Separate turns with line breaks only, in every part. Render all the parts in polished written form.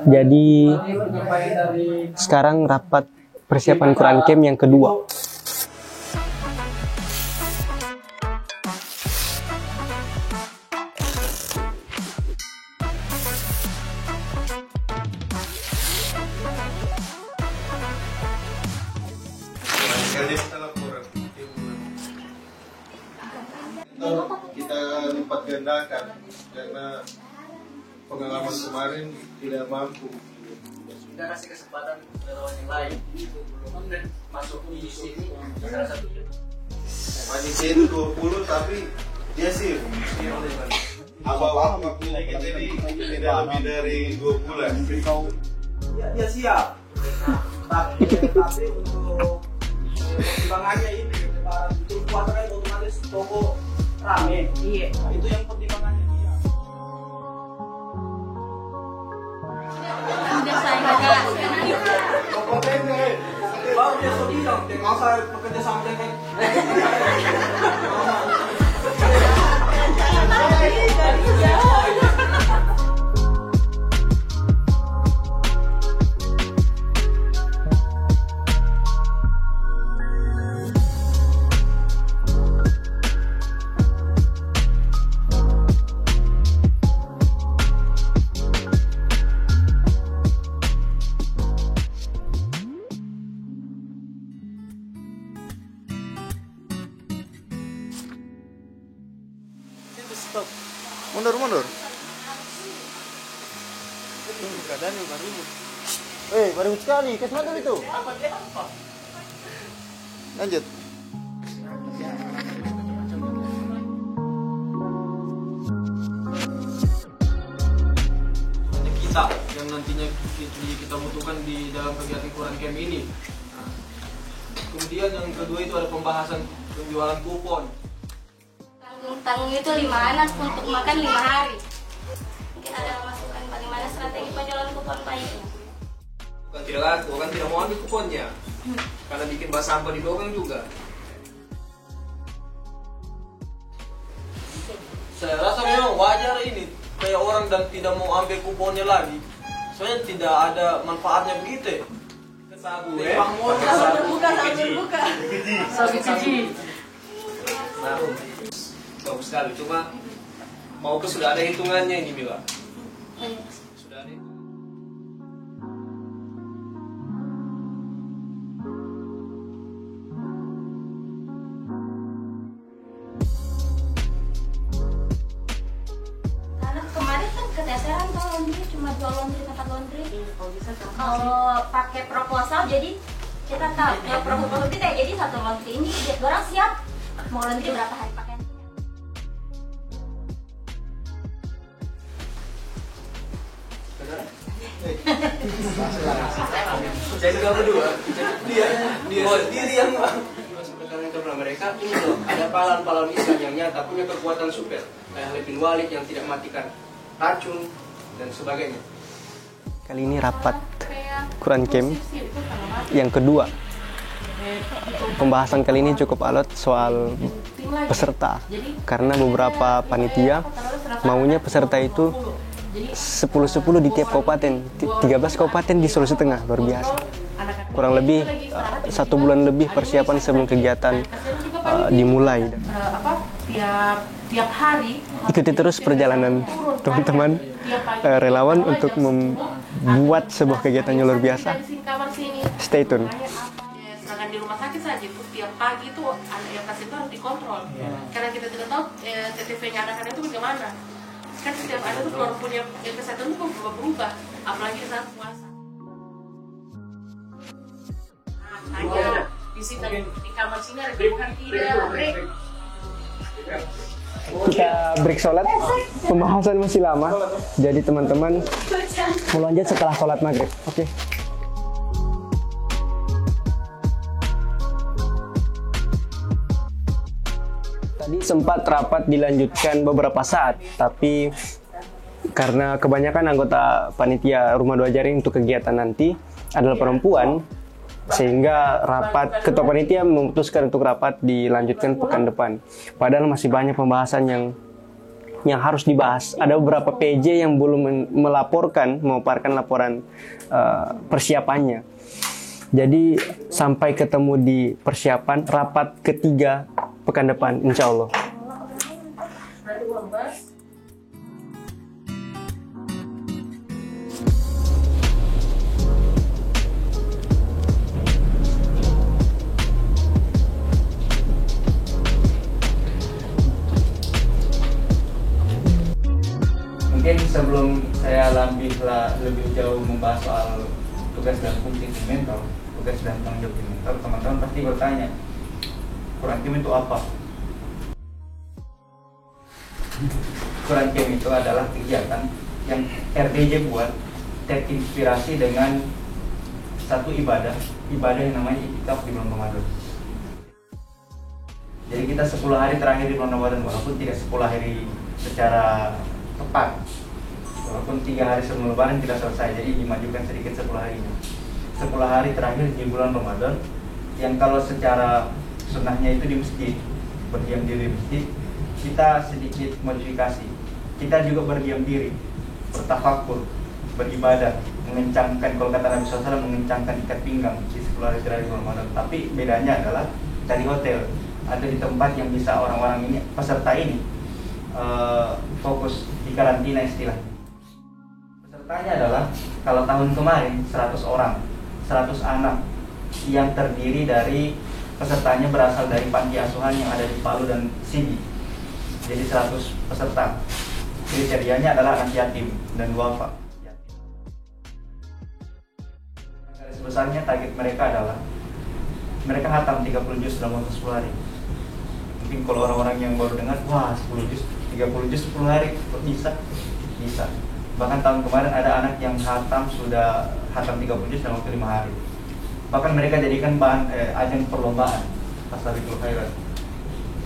Jadi sekarang rapat persiapan Quran Camp yang kedua.
Kita lipat gandakan karena pengalaman kemarin tidak mampu.
Kita kasih kesempatan ke lawan yang lain. Belum masuk di sini salah satunya.
Malaysia itu 20 tapi dia sih abang jadi tidak lebih dari 2 bulan.
Dia siap. Tapi untuk pertimbangannya ini untuk puasa kan otomatis toko rame. Iya. Nah, itu yang pertimbangannya dia. Baru dia sudah bilang, nggak usah bekerja sama dengan.
Stop. Mundur.
Keadaan yang baru.
Baru sekali. Kesana itu. Lanjut.
Hanya kita yang nantinya kita butuhkan di dalam kegiatan Quran Camp ini. Kemudian yang kedua itu ada pembahasan penjualan kupon.
Tanggung itu 5 anak untuk makan 5 hari. Mungkin ada masukan bagaimana strategi penjualan kupon baiknya.
Bukan tidak laku, kan tidak mau ambil kuponnya. Karena bikin bak sampah di belakang juga. Saya rasa memang wajar ini. Kayak orang dan tidak mau ambil kuponnya lagi. Soalnya tidak ada manfaatnya begitu. Sabu ya. Bagus sekali, cuma mau ke sudah ada hitungannya ini Mila. Sudah ada.
Karena kemarin kan keteteran tuh laundry cuma 2 laundry tempat laundry. Kalau pakai proposal jadi kita tahu ya proposal kita jadi 1 laundry ini orang siap mau laundry berapa hari pakaian.
Saya juga berdua. Dia sendiri yang karena mereka ini loh, ada pahlawan-pahlawan Islam yang nyata punya kekuatan super kayak Khalid bin Walid yang tidak matikan racun dan sebagainya.
Kali ini rapat Quran Camp yang kedua. Pembahasan kali ini cukup alot soal peserta karena beberapa panitia maunya peserta itu 10-10 di tiap kabupaten, 13 kabupaten di Sulawesi Tengah, luar biasa. Kurang lebih 1 bulan lebih persiapan sebelum kegiatan dimulai.
Tiap hari
ikuti terus perjalanan teman-teman relawan untuk membuat sebuah kegiatan yang luar biasa. Stay tune.
Sedangkan di rumah sakit saja itu tiap pagi itu anak yang pasien itu harus dikontrol karena kita tidak tahu TTV-nya anak-anak itu bagaimana. Kan setiap anak itu kalau punya kesehatan itu berubah, apalagi saat puasa. Hanya di sini di kamar sini ada bukan tidak break.
Kita break sholat, pembahasan masih lama, jadi teman-teman mau lanjut setelah sholat maghrib. Oke. Tadi sempat rapat dilanjutkan beberapa saat, tapi karena kebanyakan anggota panitia Rumah Doa Jaring untuk kegiatan nanti adalah perempuan, sehingga ketua panitia memutuskan untuk rapat dilanjutkan pekan depan. Padahal masih banyak pembahasan yang yang harus dibahas. Ada beberapa PJ yang belum memaparkan laporan persiapannya. Jadi sampai ketemu di persiapan rapat ketiga pekan depan, insya Allah.
Mungkin sebelum saya lebih jauh membahas soal tugas dan fungsi tim mentor, tugas dan tanggung jawab tim mentor, teman-teman pasti bertanya, Quran Camp itu apa? Quran Camp itu adalah kegiatan yang RTJ buat, terinspirasi dengan satu ibadah yang namanya Iktikaf di bulan Ramadan. Jadi kita 10 hari terakhir di bulan Ramadan, walaupun tidak 10 hari secara tepat, walaupun 3 hari sebelum Lebaran tidak selesai, jadi dimajukan sedikit 10 harinya. 10 hari terakhir di bulan Ramadan, yang kalau secara sunnahnya itu di masjid, berdiam diri di masjid, kita sedikit modifikasi. Kita juga berdiam diri, bertafakur, beribadah, mengencangkan, kalau kata Nabi SAW, mengencangkan ikat pinggang di 10 hari terakhir di bulan Ramadan. Tapi bedanya adalah dari hotel, ada di tempat yang bisa orang-orang ini, peserta ini fokus di karantina istilahnya. Pesertanya adalah kalau tahun kemarin 100 orang, 100 anak yang terdiri dari pesertanya berasal dari panti asuhan yang ada di Palu dan Sigi. Jadi 100 peserta. Kriterianya adalah anak yatim dan duafa. Garis besarnya target mereka adalah mereka hatam 30 juz dalam waktu 10 hari. Mungkin kalau orang-orang yang baru dengar, wah 10 juz, 30 juz 10 hari, kok bisa? Bisa. Bahkan tahun kemarin ada anak yang sudah hatam 30 juz dalam waktu 5 hari. Bahkan mereka jadikan bahan ajang perlombaan Fastabiqul Khairat.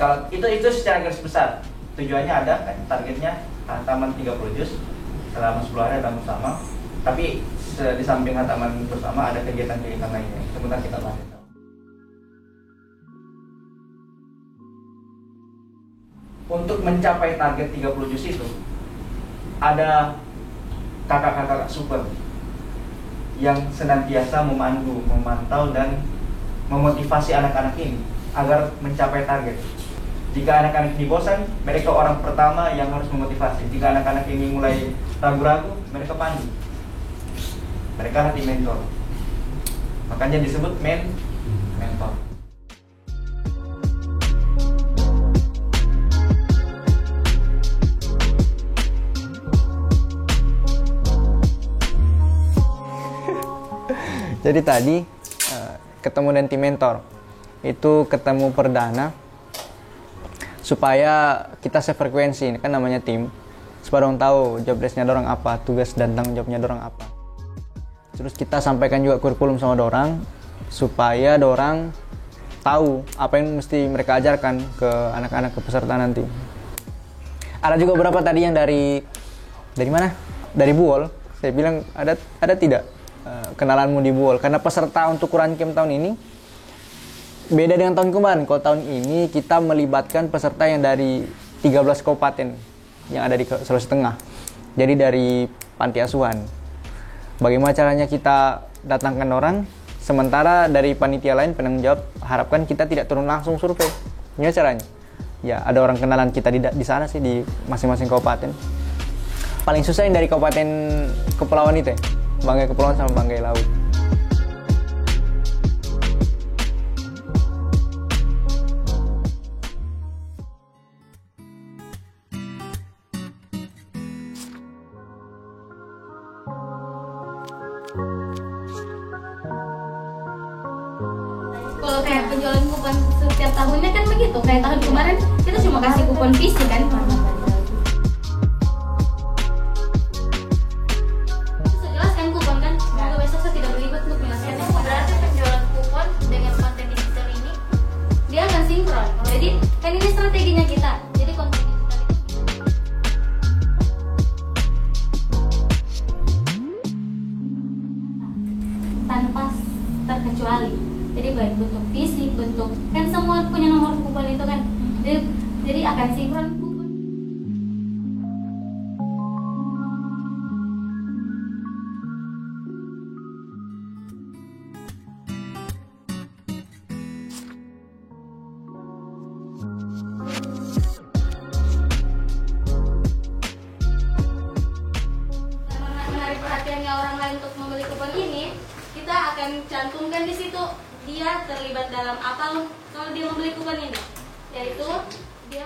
Kalau itu secara garis besar, tujuannya ada kan, targetnya hataman 30 juz selama 10 hari ada bersama. Tapi di samping hataman bersama ada kegiatan-kegiatan lainnya. Sebentar kita bahas. Untuk mencapai target 30 juz itu ada kakak-kakak super yang senantiasa memantau dan memotivasi anak-anak ini agar mencapai target. Jika anak-anak ini bosan, mereka orang pertama yang harus memotivasi. Jika anak-anak ini mulai ragu-ragu, mereka pandu. Mereka nanti mentor. Makanya disebut mentor.
Jadi tadi ketemu dengan tim mentor itu ketemu perdana supaya kita sefrekuensi, ini kan namanya tim, supaya orang tahu job desk-nya dorang apa, tugas dan tanggung jawabnya dorang apa. Terus kita sampaikan juga kurikulum sama dorang supaya dorang tahu apa yang mesti mereka ajarkan ke anak-anak, ke peserta nanti. Ada juga beberapa tadi yang dari mana? Dari Buol. Saya bilang ada tidak kenalanmu di Buol, karena peserta untuk Quran Camp tahun ini beda dengan tahun kemarin. Kalau tahun ini kita melibatkan peserta yang dari 13 kabupaten yang ada di Sulawesi Tengah, jadi dari panti asuhan. Bagaimana caranya kita datangkan orang, sementara dari panitia lain penanggung jawab harapkan kita tidak turun langsung survei. Gimana caranya? Ya ada orang kenalan kita di sana sih, di masing-masing kabupaten. Paling susah yang dari kabupaten kepulauan itu ya, Banggai Kepulauan sama Banggai Laut.
Kalau kayak penjualan kupon setiap tahunnya kan begitu. Kayak tahun kemarin kita cuma kasih kupon fisik kan. Jelas kan kupon kan. Semoga besok saya tidak berlibat untuk menyelesaikan. Berarti penjualan kupon dengan konten digital ini dia akan sinkron. Jadi kan ini strateginya kita. Jadi konten digital itu tanpa terkecuali. Jadi baik bentuk fisik, bentuk kan semua punya nomor kupon itu kan. Jadi akan sinkron kupon. menarik perhatiannya orang lain untuk membeli kupon ini, kita akan cantumkan di situ dia terlibat dalam apa kalau dia membeli kupon ini, yaitu dia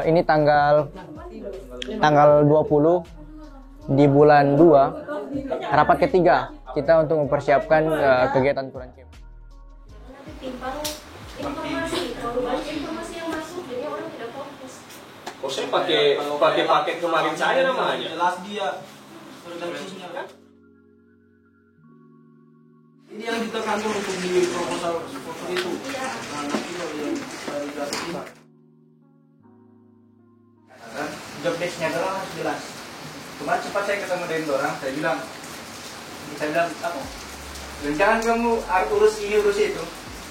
ini tanggal 20 di bulan 2 rapat ketiga kita untuk mempersiapkan kegiatan Quran Camp.
nanti timpang informasi yang masuk jadi orang tidak fokus.
Kok saya pakai paket kemarin saya namanya.
Jelas dia organisasinya kan. Ini yang ditekankan untuk di proposal sponsor itu. Nah, nanti kalau yang dari gratis
job desk-nya adalah harus jelas. Kemarin sempat saya ketemu dengan orang, saya bilang apa? Dan jangan kamu urus ini urus itu.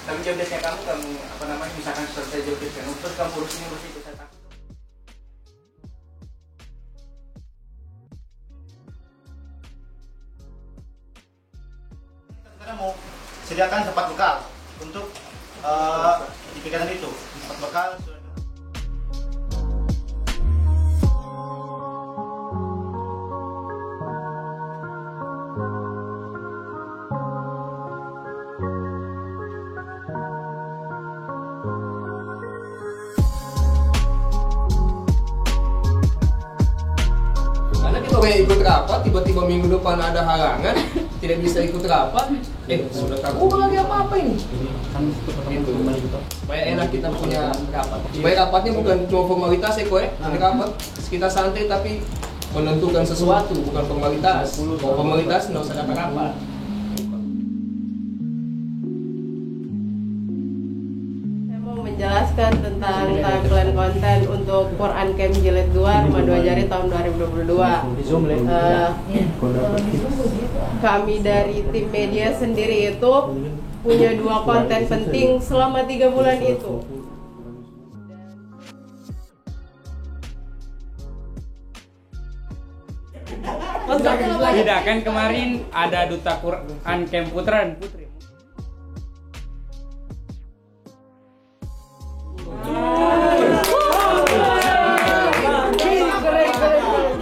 Tapi job desk-nya kamu apa namanya, misalkan selesai job desk kamu, terus kamu urus ini urus itu, saya takut.
Kita mau sediakan tempat bekal untuk di kegiatan itu, tempat bekal.
Karena kita kayak ikut rapat, tiba-tiba minggu depan ada halangan, tidak bisa ikut rapat, sudah tahu lagi apa ini? Gitu. Supaya enak kita punya rapat. Supaya rapatnya bukan cuma formalitas ini rapat kita santai tapi menentukan sesuatu, bukan formalitas. Kalau formalitas nggak usah datang rapat.
Menjelaskan tentang timeline konten untuk Quran Camp Jilid 2 Rumah Dua Jari tahun 2022. Kami dari tim media sendiri itu punya 2 konten penting selama 3 bulan itu.
Tidak kan, kemarin ada duta Quran Camp Putra dan Putri.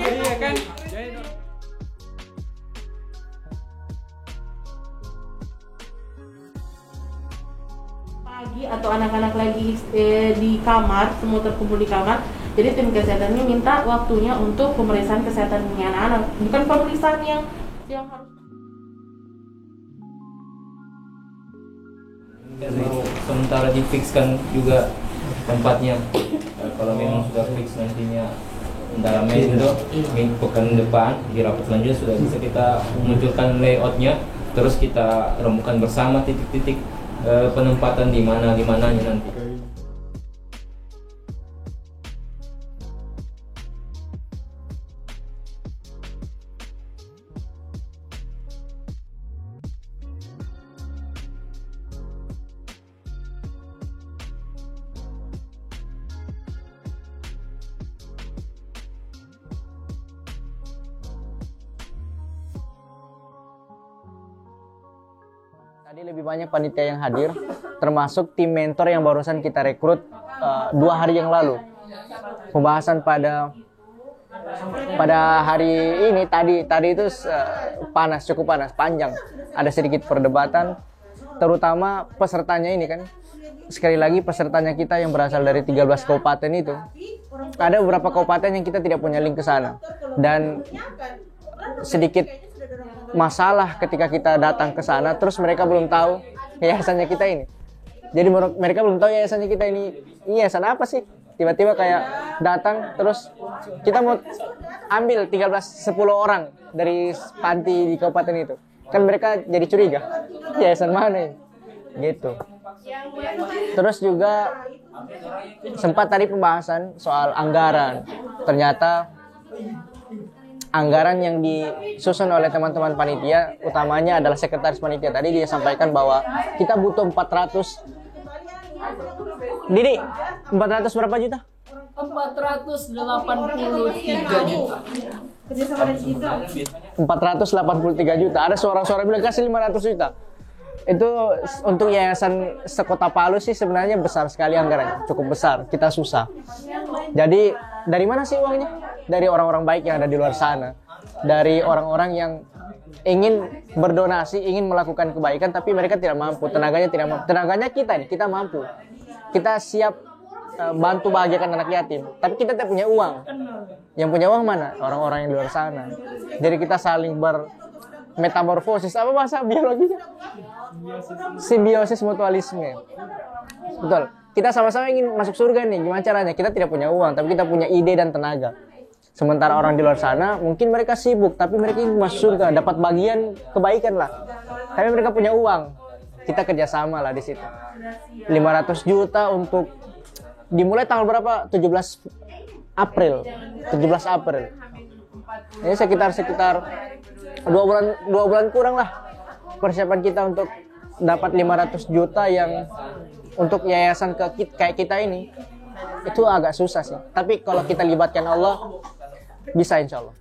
Iya kan?
Pagi atau anak-anak lagi di kamar, semua terkumpul di kamar. Jadi tim kesehatannya minta waktunya untuk pemeriksaan kesehatannya anak-anak, bukan pemeriksaan yang harus.
Sementara difikskan juga tempatnya. Kalau memang sudah fix nantinya dalam itu pekan depan di rapat selanjutnya sudah bisa kita munculkan layoutnya, terus kita remukan bersama titik-titik penempatan di mananya nanti.
Tadi lebih banyak panitia yang hadir, termasuk tim mentor yang barusan kita rekrut 2 hari yang lalu. Pembahasan pada hari ini tadi itu cukup panas, panjang. Ada sedikit perdebatan, terutama pesertanya ini kan. Sekali lagi pesertanya kita yang berasal dari 13 kabupaten itu, ada beberapa kabupaten yang kita tidak punya link ke sana. Dan sedikit masalah ketika kita datang ke sana, terus mereka belum tahu yayasannya kita ini. Jadi mereka belum tahu yayasannya kita ini yayasan apa sih. Tiba-tiba kayak datang, terus kita mau ambil 10 orang dari panti di kabupaten itu. Kan mereka jadi curiga, yayasan mana ini? Gitu. Terus juga sempat tadi pembahasan soal anggaran. Ternyata anggaran yang disusun oleh teman-teman panitia, utamanya adalah sekretaris panitia. Tadi dia sampaikan bahwa kita butuh 400. Didi, 400 berapa juta?
483 juta.
483 juta. Ada suara-suara bilang kasih 500 juta. Itu untuk yayasan sekota Palu sih sebenarnya besar sekali anggarannya, cukup besar. Kita susah. Jadi
dari mana sih uangnya? Dari orang-orang baik yang ada di luar sana, dari orang-orang yang ingin berdonasi, ingin melakukan kebaikan, tapi mereka tidak mampu, tenaganya tidak mampu. Tenaganya kita nih, kita mampu, kita siap bantu bahagiakan anak yatim, tapi kita tidak punya uang. Yang punya uang mana? Orang-orang yang di luar sana. Jadi kita saling bermetamorfosis, apa bahasa biologinya? Simbiosis mutualisme. Betul. Kita sama-sama ingin masuk surga nih. Gimana caranya? Kita tidak punya uang, tapi kita punya ide dan tenaga. Sementara orang di luar sana, mungkin mereka sibuk, tapi mereka ingin masuk surga, dapat bagian kebaikan lah. Tapi mereka punya uang. Kita kerjasama lah di situ. 500 juta untuk dimulai tanggal berapa? 17 April. Ini sekitar 2 bulan kurang lah persiapan kita untuk dapat 500 juta yang untuk yayasan kayak kita ini. Itu agak susah sih. Tapi kalau kita libatkan Allah, bisa insya Allah.